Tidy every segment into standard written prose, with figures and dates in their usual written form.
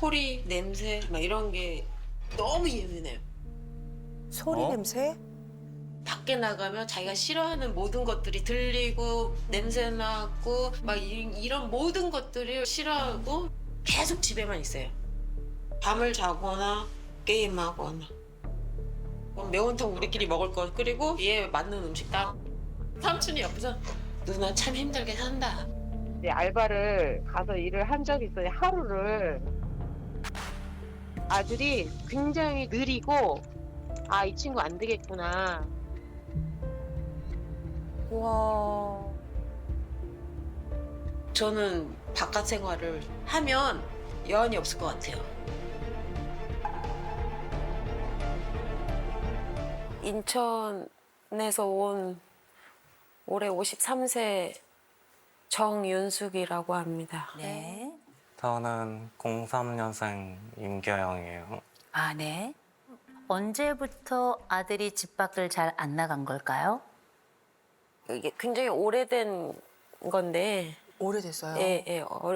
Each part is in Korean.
소리, 냄새 막 이런 게 너무 예민해요. 소리 냄새? 밖에 나가면 자기가 싫어하는 모든 것들이 들리고 냄새 나고 막 이런 모든 것들을 싫어하고 계속 집에만 있어요. 밤을 자거나 게임하거나. 매운탕 우리끼리 먹을 거 끓이고 얘 맞는 음식 따. 삼촌이 옆에서 누나 참 힘들게 산다. 알바를 가서 일을 한 적이 있어요. 하루를. 아들이 굉장히 느리고 아, 이 친구 안 되겠구나. 와. 저는 바깥 생활을 하면 여한이 없을 것 같아요. 인천에서 온 올해 53세 정윤숙이라고 합니다. 네. 저는 03년생 임교영이에요. 아, 네. 언제부터 아들이 집 밖을 잘 안 나간 걸까요? 이게 굉장히 오래된 건데 오래됐어요.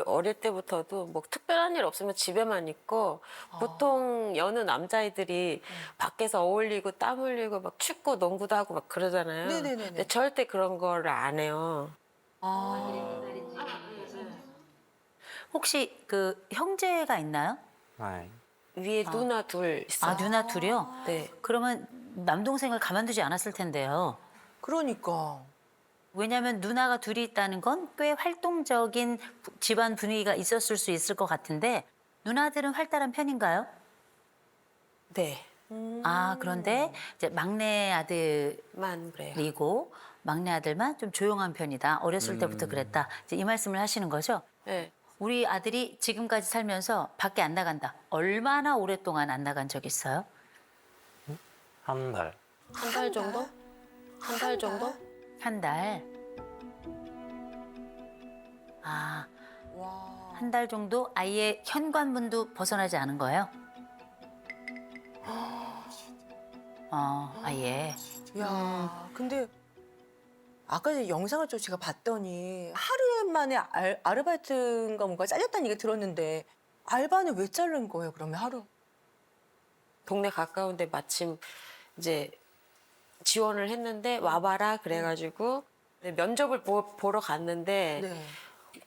어릴 때부터도 뭐 특별한 일 없으면 집에만 있고 보통 여느 남자애들이 밖에서 어울리고 땀 흘리고 막 축구 농구도 하고 막 그러잖아요. 네네네네. 근데 절대 그런 거를 안 해요. 혹시 그 형제가 있나요? 네. 위에 누나 둘 있어요. 아, 누나 둘이요? 네. 그러면 남동생을 가만두지 않았을 텐데요. 그러니까. 왜냐하면 누나가 둘이 있다는 건 꽤 활동적인 집안 분위기가 있었을 수 있을 것 같은데 누나들은 활달한 편인가요? 네. 아, 그런데 이제 막내 아들이고 만 그래요. 막내 아들만 좀 조용한 편이다. 어렸을 때부터 그랬다. 이제 이 말씀을 하시는 거죠? 네. 우리 아들이 지금까지 살면서 밖에 안 나간다. 얼마나 오랫동안 안 나간 적 있어요? 한 달. 한 달 정도? 한 달 정도? 한 달. 아, 와. 한 달 정도 아예 현관문도 벗어나지 않은 거예요? 아예. 야, 근데 아까 전에 영상을 좀 제가 봤더니 하루 만에 아르바이트인가 뭔가 잘렸다는 얘기 들었는데 알바는 왜 자른 거예요, 그러면 하루? 동네 가까운데 마침 이제 지원을 했는데 와봐라 그래가지고 면접을 보러 갔는데 네.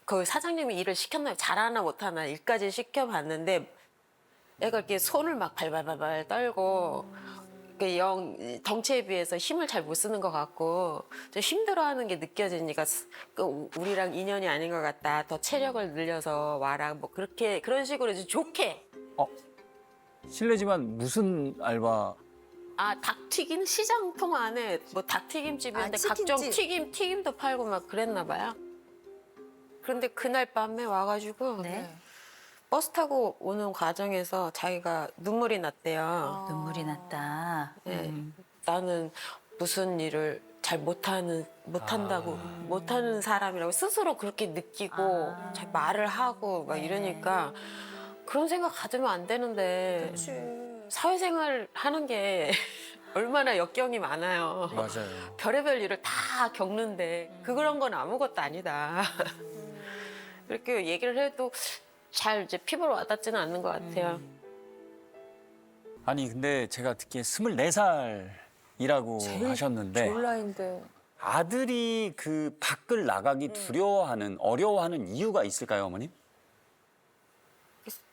그 사장님이 일을 시켰나요? 잘하나 못하나 일까지 시켜봤는데 애가 이렇게 손을 막 발발발발 떨고 그 덩치에 비해서 힘을 잘 못 쓰는 것 같고 좀 힘들어하는 게 느껴지니까 그 우리랑 인연이 아닌 것 같다. 더 체력을 늘려서 와라. 뭐 그렇게 그런 식으로 이제 좋게. 실례지만 무슨 알바? 아, 닭튀김 시장통 안에 뭐 닭튀김집인데 아, 각종 치킨집. 튀김도 팔고 막 그랬나 봐요. 그런데 그날 밤에 와가지고 네. 버스 타고 오는 과정에서 자기가 눈물이 났대요. 눈물이 났다. 네. 나는 무슨 일을 잘 못하는 사람이라고 스스로 그렇게 느끼고 잘 말을 하고 막 이러니까 그런 생각 가지면 안 되는데 사회생활 하는 게 얼마나 역경이 많아요. 맞아요. 별의별 일을 다 겪는데 그런 건 아무것도 아니다. 그렇게 얘기를 해도 잘 이제 피부로 와닿지는 않는 것 같아요. 아니 근데 제가 듣기에 24살이라고 하셨는데 졸라인데. 아들이 그 밖을 나가기 두려워하는 어려워하는 이유가 있을까요, 어머님?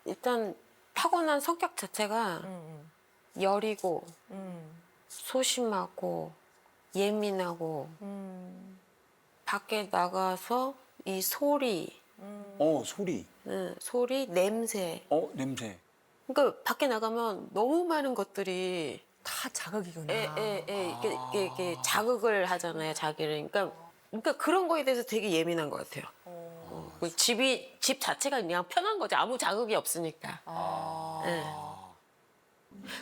일단 타고난 성격 자체가 여리고 소심하고 예민하고 밖에 나가서 이 소리, 소리. 냄새. 냄새. 그러니까 밖에 나가면 너무 많은 것들이 다 자극이구나. 이게 자극을 하잖아요, 자기를. 그러니까 그런 거에 대해서 되게 예민한 것 같아요. 그 집 자체가 그냥 편한 거죠. 아무 자극이 없으니까. 네.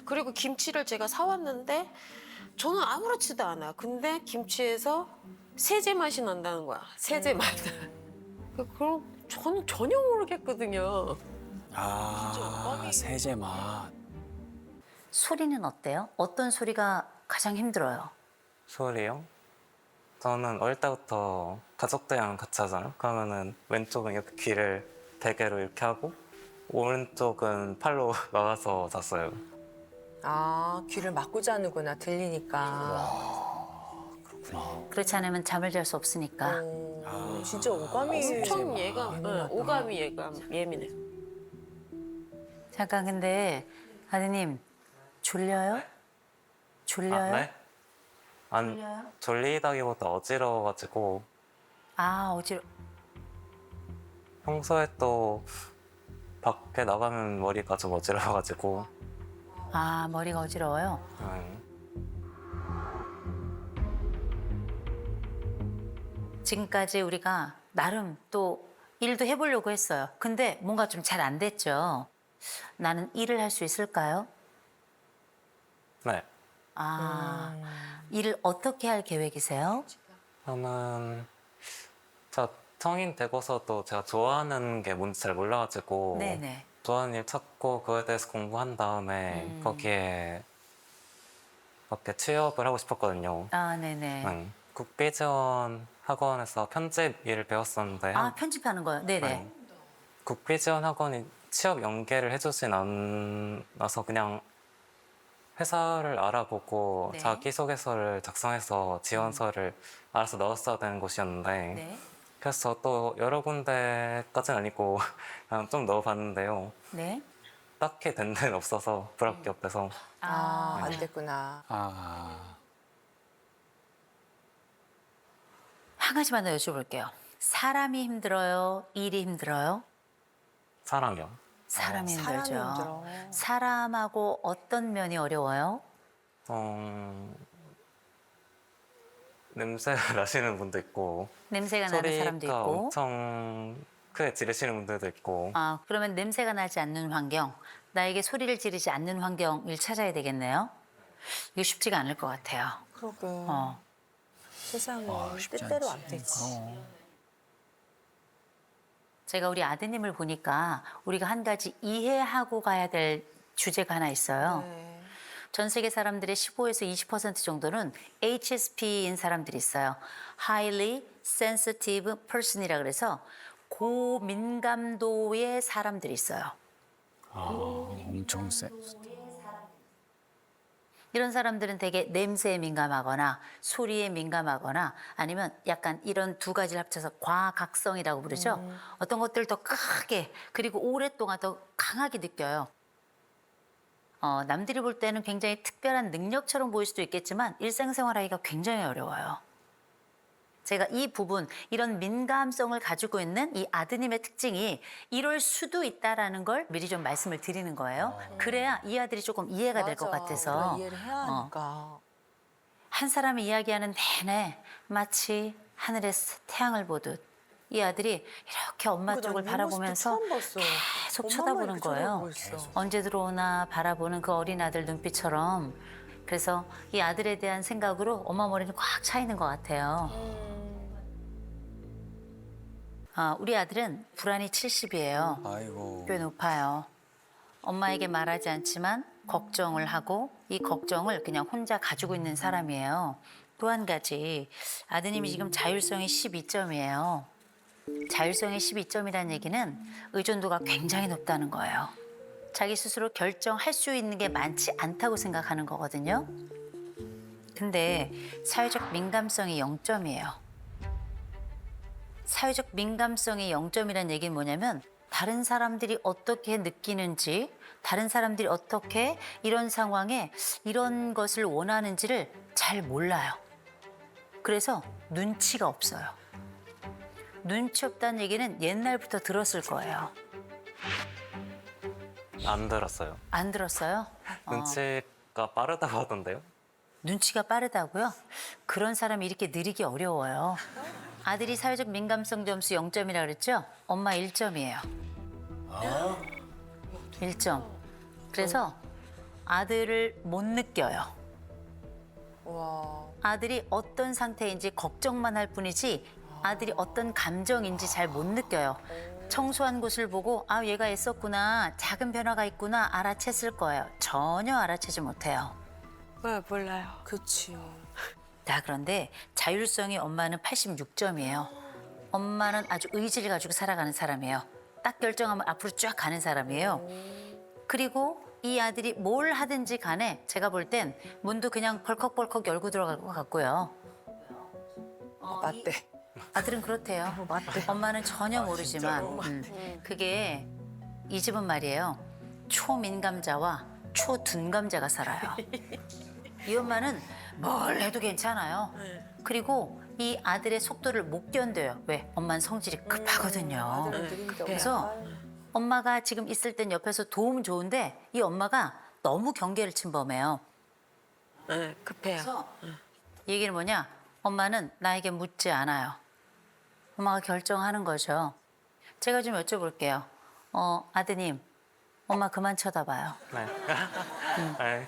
그리고 김치를 제가 사왔는데 저는 아무렇지도 않아. 근데 김치에서 세제 맛이 난다는 거야. 세제 맛. 그럼 저는 전혀 모르겠거든요. 세제 맛. 소리는 어때요? 어떤 소리가 가장 힘들어요? 소리요? 저는 어릴 때부터 가족들이랑 같이 하잖아요. 그러면은 왼쪽은 이렇게 귀를 베개로 이렇게 하고 오른쪽은 팔로 막아서 잤어요. 아, 귀를 막고 자는구나. 들리니까. 그렇지 않으면 잠을 잘 수 없으니까. 진짜 오감이 엄청 예민하다. 오감이 예민해. 잠깐 근데 아드님 졸려요? 졸려요? 네? 안 졸려요? 졸리다기보다 어지러워가지고 어지러. 평소에 또 밖에 나가면 머리가 좀 어지러워가지고 머리가 어지러워요. 지금까지 우리가 나름 또 일도 해보려고 했어요. 근데 뭔가 좀 잘 안 됐죠. 나는 일을 할 수 있을까요? 네. 일을 어떻게 할 계획이세요? 저는 저 성인 되고서도 제가 좋아하는 게 뭔지 잘 몰라가지고 네네. 좋아하는 일 찾고 그거에 대해서 공부한 다음에 거기에 밖에 취업을 하고 싶었거든요. 네네. 국비지원 학원에서 편집 일을 배웠었는데 편집하는 거요? 네네. 국비지원 학원이 취업 연계를 해주진 않아서 그냥 회사를 알아보고 네. 자기소개서를 작성해서 지원서를 알아서 넣었어야 되는 곳이었는데 네. 그래서 또 여러 군데까지는 아니고 그냥 좀 넣어봤는데요. 네. 딱히 된 데는 없어서 불합격돼서 안 됐구나. 한 가지만 더 여쭤볼게요. 사람이 힘들어요? 일이 힘들어요? 사람이요. 사람이 사람이 힘들죠. 힘들어. 사람하고 어떤 면이 어려워요? 냄새가 나시는 분도 있고 냄새가 나는 사람도 소리가 있고. 엄청 크게 지르시는 분들도 있고 그러면 냄새가 나지 않는 환경, 나에게 소리를 지르지 않는 환경을 찾아야 되겠네요. 이거 쉽지가 않을 것 같아요. 그러게. 세상은 쉽지 뜻대로 않지. 안 되지. 제가 우리 아드님을 보니까 우리가 한 가지 이해하고 가야 될 주제가 하나 있어요. 네. 전 세계 사람들의 15에서 20% 정도는 HSP인 사람들이 있어요. Highly Sensitive Person이라 그래서 고민감도의 사람들이 있어요. 엄청 세. 이런 사람들은 되게 냄새에 민감하거나 소리에 민감하거나 아니면 약간 이런 두 가지를 합쳐서 과각성이라고 부르죠. 어떤 것들을 더 크게 그리고 오랫동안 더 강하게 느껴요. 남들이 볼 때는 굉장히 특별한 능력처럼 보일 수도 있겠지만 일상생활하기가 굉장히 어려워요. 제가 이 부분, 이런 민감성을 가지고 있는 이 아드님의 특징이 이럴 수도 있다라는 걸 미리 좀 말씀을 드리는 거예요. 그래야 이 아들이 조금 이해가 될 것 맞아. 같아서. 우리가 이해를 해야 하니까. 한 사람이 이야기하는 내내 마치 하늘에서 태양을 보듯 이 아들이 이렇게 엄마 그러니까 쪽을 난 이 바라보면서 모습도 처음 봤어. 계속 엄마만 쳐다보는 이렇게 거예요. 쳐다보고 있어. 언제 들어오나 바라보는 그 어린 아들 눈빛처럼. 그래서 이 아들에 대한 생각으로 엄마 머리는 꽉 차 있는 것 같아요. 우리 아들은 불안이 70이에요. 아이고. 꽤 높아요. 엄마에게 말하지 않지만 걱정을 하고 이 걱정을 그냥 혼자 가지고 있는 사람이에요. 또 한 가지 아드님이 지금 자율성이 12점이에요. 자율성이 12점이라는 얘기는 의존도가 굉장히 높다는 거예요. 자기 스스로 결정할 수 있는 게 많지 않다고 생각하는 거거든요. 근데 사회적 민감성이 0점이에요. 사회적 민감성이 0점이라는 얘기는 뭐냐면 다른 사람들이 어떻게 느끼는지, 다른 사람들이 어떻게 이런 상황에 이런 것을 원하는지를 잘 몰라요. 그래서 눈치가 없어요. 눈치 없다는 얘기는 옛날부터 들었을 거예요. 안 들었어요. 안 들었어요? 눈치가 빠르다고 하던데요. 눈치가 빠르다고요? 그런 사람이 이렇게 느리기 어려워요. 아들이 사회적 민감성 점수 0점이라 그랬죠? 엄마 1점이에요. 1점. 그래서 아들을 못 느껴요. 와. 아들이 어떤 상태인지 걱정만 할 뿐이지 아들이 어떤 감정인지 잘 못 느껴요. 청소한 곳을 보고 얘가 애썼구나, 작은 변화가 있구나 알아챘을 거예요. 전혀 알아채지 못해요. 몰라요. 그치. 자, 그런데 자율성이 엄마는 86점이에요. 엄마는 아주 의지를 가지고 살아가는 사람이에요. 딱 결정하면 앞으로 쫙 가는 사람이에요. 그리고 이 아들이 뭘 하든지 간에 제가 볼 땐 문도 그냥 벌컥벌컥 열고 들어갈 것 같고요. 맞대. 아들은 그렇대요. 맞대. 엄마는 전혀 모르지만 그게 이 집은 말이에요. 초민감자와 초둔감자가 살아요. 이 엄마는 뭘 해도 괜찮아요. 그리고 이 아들의 속도를 못 견뎌요. 왜? 엄마는 성질이 급하거든요. 그래서 엄마가 지금 있을 땐 옆에서 도움 좋은데 이 엄마가 너무 경계를 침범해요. 네, 급해요. 그래서 이 얘기는 뭐냐? 엄마는 나에게 묻지 않아요. 엄마가 결정하는 거죠. 제가 좀 여쭤볼게요. 아드님, 엄마 그만 쳐다봐요. 네. 네.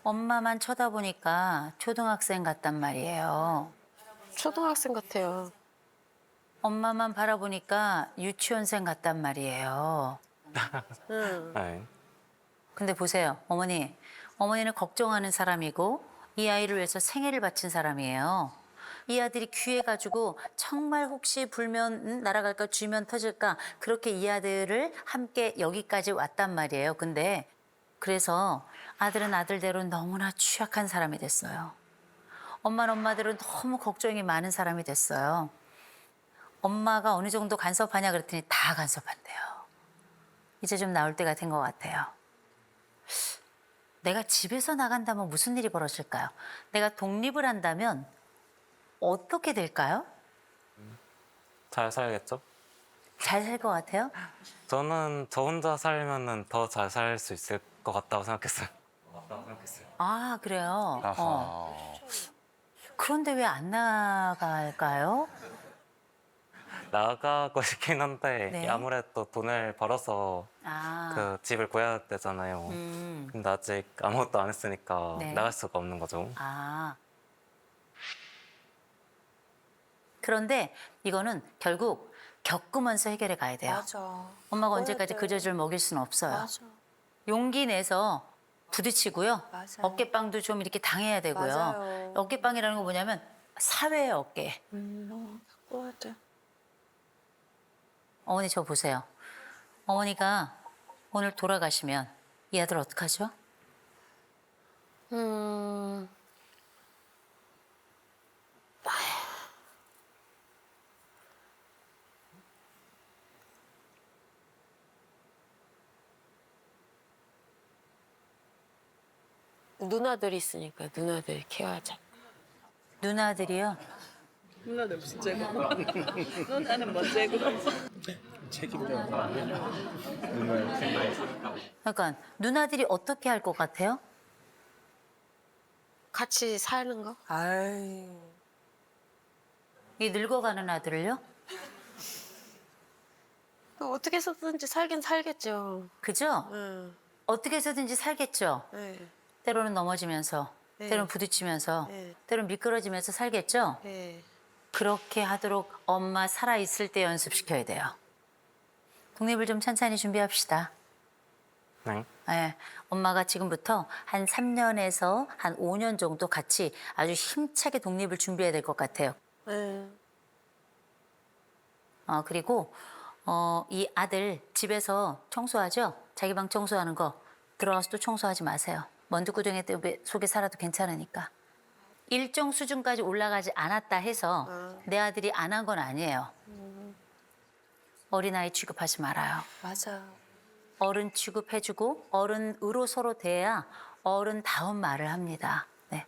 엄마만 쳐다보니까 초등학생 같단 말이에요. 초등학생 같아요. 엄마만 바라보니까 유치원생 같단 말이에요. 네. 근데 보세요, 어머니. 어머니는 걱정하는 사람이고 이 아이를 위해서 생애를 바친 사람이에요. 이 아들이 귀해가지고 정말 혹시 불면 날아갈까 쥐면 터질까 그렇게 이 아들을 함께 여기까지 왔단 말이에요. 근데 그래서 아들은 아들대로 너무나 취약한 사람이 됐어요. 엄마는 엄마대로 너무 걱정이 많은 사람이 됐어요. 엄마가 어느 정도 간섭하냐 그랬더니 다 간섭한대요. 이제 좀 나올 때가 된 것 같아요. 내가 집에서 나간다면 무슨 일이 벌어질까요? 내가 독립을 한다면 어떻게 될까요? 잘 살겠죠? 잘 살 것 같아요? 저는 저 혼자 살면은 더 잘 살 수 있을 것 같다고 생각했어요. 아, 그래요? 아하. 그런데 왜 안 나갈까요? 나가고 싶긴 한데 네. 아무래도 돈을 벌어서 아, 그 집을 구해야 되잖아요. 근데 아직 아무것도 안 했으니까 네. 나갈 수가 없는 거죠. 아. 그런데 이거는 결국 겪으면서 해결해 가야 돼요. 맞아. 엄마가 언제까지 그 젖을 먹일 수는 없어요. 맞아. 용기 내서 부딪히고요. 맞아요. 어깨빵도 좀 이렇게 당해야 되고요. 맞아요. 어깨빵이라는 건 뭐냐면 사회의 어깨. 맞아. 어머니 저 보세요. 어머니가 오늘 돌아가시면 이 아들 어떡하죠? 누나들이 있으니까 누나들 케어하자. 누나들이요. 그러니까 누나들이 어떻게 할 것 같아요? 같이 사는 거? 아이. 이 늙어가는 아들을요? 어떻게 해서든지 살긴 살겠죠. 그죠? 응. 어떻게 해서든지 살겠죠. 네. 때로는 넘어지면서, 네. 때로는 부딪히면서, 네. 때로는 미끄러지면서 살겠죠. 네. 그렇게 하도록 엄마 살아있을 때 연습시켜야 돼요. 독립을 좀 천천히 준비합시다. 네. 예, 엄마가 지금부터 한 3년에서 한 5년 정도 같이 아주 힘차게 독립을 준비해야 될 것 같아요. 네. 그리고 이 아들 집에서 청소하죠? 자기 방 청소하는 거 들어가서 또 청소하지 마세요. 먼지구덩이 속에 살아도 괜찮으니까. 일정 수준까지 올라가지 않았다 해서 내 아들이 안 한 건 아니에요. 어린아이 취급하지 말아요. 맞아. 어른 취급해주고 어른으로 서로 대해야 어른다운 말을 합니다. 네.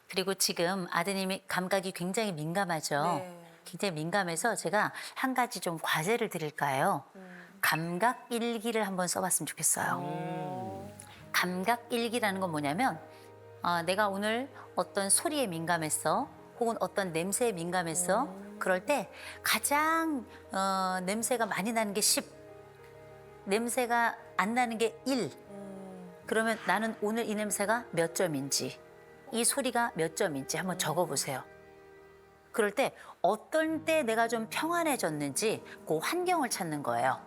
그리고 지금 아드님이 감각이 굉장히 민감하죠. 네. 굉장히 민감해서 제가 한 가지 좀 과제를 드릴까 해요. 감각 일기를 한번 써봤으면 좋겠어요. 감각 일기라는 건 뭐냐면 내가 오늘 어떤 소리에 민감했어. 혹은 어떤 냄새에 민감했어. 그럴 때 가장 냄새가 많이 나는 게 10, 냄새가 안 나는 게 1. 그러면 나는 오늘 이 냄새가 몇 점인지, 이 소리가 몇 점인지 한번 적어보세요. 그럴 때 어떤 때 내가 좀 평안해졌는지 그 환경을 찾는 거예요.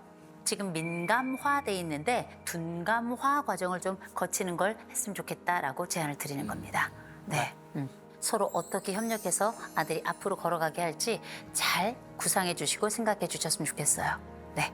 지금 민감화돼 있는데 둔감화 과정을 좀 거치는 걸 했으면 좋겠다라고 제안을 드리는 겁니다. 네. 서로 어떻게 협력해서 아들이 앞으로 걸어가게 할지 잘 구상해 주시고 생각해 주셨으면 좋겠어요. 네.